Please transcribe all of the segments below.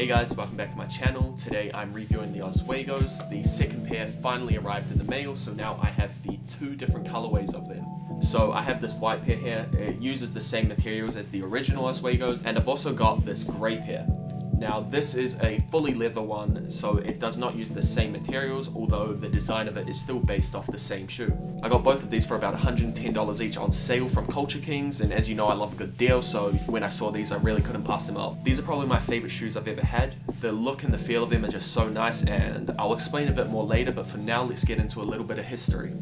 Hey guys, welcome back to my channel. Today I'm reviewing the Ozweegos. The second pair finally arrived in the mail, so now I have the two different colorways of them. So I have this white pair here. It uses the same materials as the original Ozweegos, and I've also got this grey pair. Now this is a fully leather one, so it does not use the same materials, although the design of it is still based off the same shoe. I got both of these for about $110 each on sale from Culture Kings, and as you know I love a good deal, so when I saw these I really couldn't pass them up. These are probably my favourite shoes I've ever had. The look and the feel of them are just so nice, and I'll explain a bit more later, but for now let's get into a little bit of history.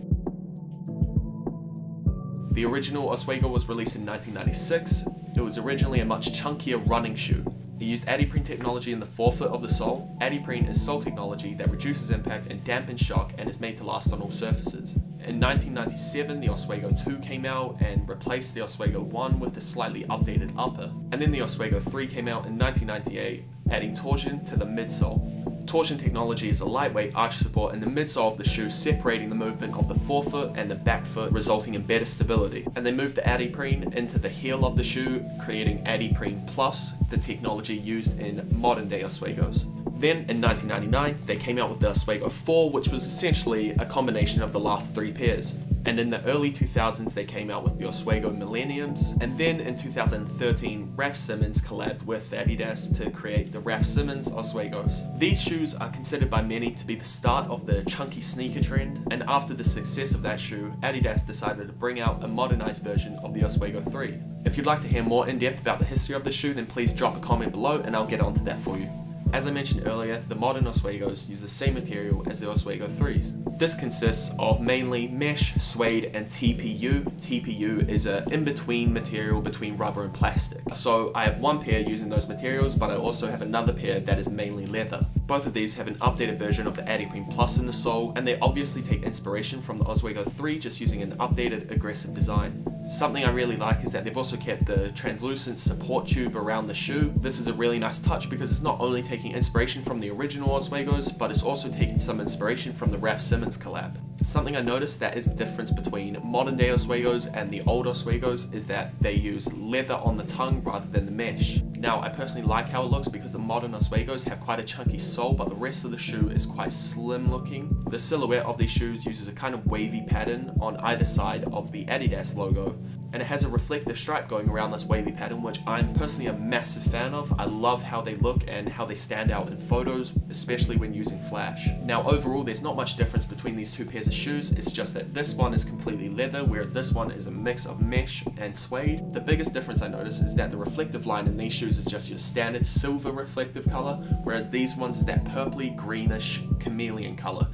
The original Ozweego was released in 1996. It was originally a much chunkier running shoe. It used Adiprene technology in the forefoot of the sole. Adiprene is sole technology that reduces impact and dampens shock and is made to last on all surfaces. In 1997, the Ozweego 2 came out and replaced the Ozweego 1 with a slightly updated upper. And then the Ozweego 3 came out in 1998, adding torsion to the midsole. Torsion technology is a lightweight arch support in the midsole of the shoe, separating the movement of the forefoot and the back foot, resulting in better stability. And they moved the Adiprene into the heel of the shoe, creating Adiprene Plus, the technology used in modern day Ozweegos. Then in 1999, they came out with the Ozweego 4, which was essentially a combination of the last three pairs. And in the early 2000s, they came out with the Ozweego Millenniums. And then in 2013, Raf Simons collabed with Adidas to create the Raf Simons Ozweegos. These shoes are considered by many to be the start of the chunky sneaker trend. And after the success of that shoe, Adidas decided to bring out a modernized version of the Ozweego 3. If you'd like to hear more in depth about the history of the shoe, then please drop a comment below and I'll get onto that for you. As I mentioned earlier, the modern Ozweegos use the same material as the Ozweego 3s. This consists of mainly mesh, suede, and TPU. TPU is an in-between material between rubber and plastic. So I have one pair using those materials, but I also have another pair that is mainly leather. Both of these have an updated version of the Adiprene Plus in the sole, and they obviously take inspiration from the Ozweego 3, just using an updated, aggressive design. Something I really like is that they've also kept the translucent support tube around the shoe. This is a really nice touch because it's not only taking inspiration from the original Ozweegos, but it's also taking some inspiration from the Raf Simons collab. Something I noticed that is the difference between modern day Ozweegos and the old Ozweegos is that they use leather on the tongue rather than the mesh. Now I personally like how it looks because the modern Ozweegos have quite a chunky sole, but the rest of the shoe is quite slim looking. The silhouette of these shoes uses a kind of wavy pattern on either side of the Adidas logo, and it has a reflective stripe going around this wavy pattern, which I'm personally a massive fan of. I love how they look and how they stand out in photos, especially when using flash. Now overall there's not much difference between these two pairs of shoes, it's just that this one is completely leather whereas this one is a mix of mesh and suede. The biggest difference I notice is that the reflective line in these shoes is just your standard silver reflective color, whereas these ones is that purpley greenish chameleon color.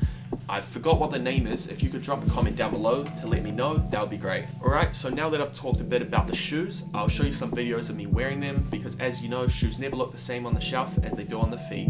I forgot what the name is. If you could drop a comment down below to let me know, that would be great. Alright, so now that I've talked a bit about the shoes, I'll show you some videos of me wearing them because as you know, shoes never look the same on the shelf as they do on the feet.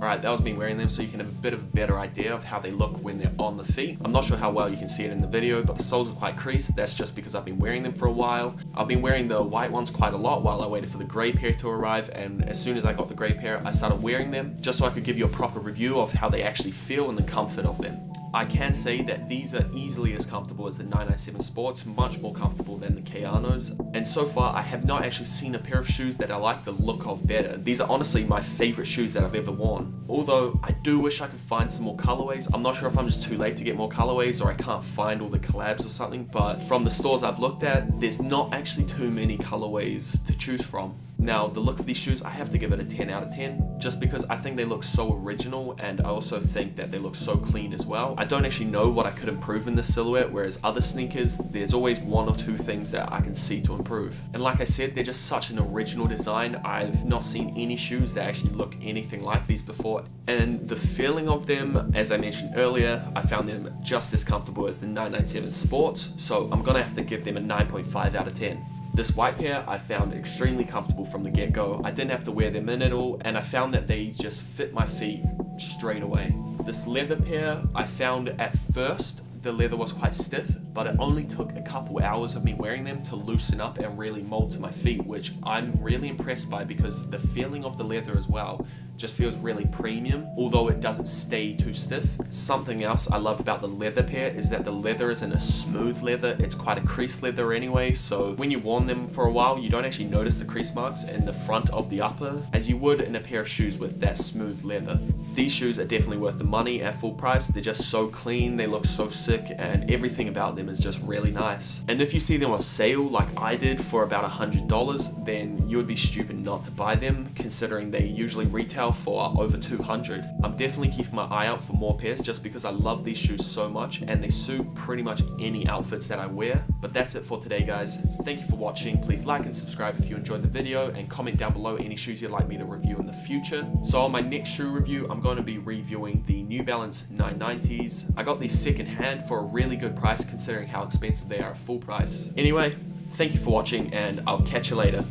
Alright, that was me wearing them so you can have a bit of a better idea of how they look when they're on the feet. I'm not sure how well you can see it in the video, but the soles are quite creased. That's just because I've been wearing them for a while. I've been wearing the white ones quite a lot while I waited for the grey pair to arrive, and as soon as I got the grey pair, I started wearing them just so I could give you a proper review of how they actually feel and the comfort of them. I can say that these are easily as comfortable as the 997 Sports, much more comfortable than the Keanos. And so far, I have not actually seen a pair of shoes that I like the look of better. These are honestly my favorite shoes that I've ever worn. Although, I do wish I could find some more colorways. I'm not sure if I'm just too late to get more colorways or I can't find all the collabs or something, but from the stores I've looked at, there's not actually too many colorways to choose from. Now, the look of these shoes, I have to give it a 10 out of 10, just because I think they look so original, and I also think that they look so clean as well. I don't actually know what I could improve in this silhouette, whereas other sneakers, there's always one or two things that I can see to improve. And like I said, they're just such an original design. I've not seen any shoes that actually look anything like these before. And the feeling of them, as I mentioned earlier, I found them just as comfortable as the 997 Sports, so I'm gonna have to give them a 9.5 out of 10. This white pair I found extremely comfortable from the get-go. I didn't have to wear them in at all, and I found that they just fit my feet straight away. This leather pair, I found at first the leather was quite stiff, but it only took a couple hours of me wearing them to loosen up and really mold to my feet, which I'm really impressed by, because the feeling of the leather as well just feels really premium, although it doesn't stay too stiff. Something else I love about the leather pair is that the leather isn't a smooth leather, it's quite a crease leather anyway, so when you've worn them for a while, you don't actually notice the crease marks in the front of the upper as you would in a pair of shoes with that smooth leather. These shoes are definitely worth the money at full price. They're just so clean, they look so sick, and everything about them is just really nice. And if you see them on sale like I did for about $100, then you would be stupid not to buy them, considering they usually retail for over $200. I'm definitely keeping my eye out for more pairs just because I love these shoes so much, and they suit pretty much any outfits that I wear. But that's it for today, guys. Thank you for watching. Please like and subscribe if you enjoyed the video, and comment down below any shoes you'd like me to review in the future. So on my next shoe review, I'm going to be reviewing the New Balance 990s. I got these second hand for a really good price considering how expensive they are at full price. Anyway, thank you for watching, and I'll catch you later.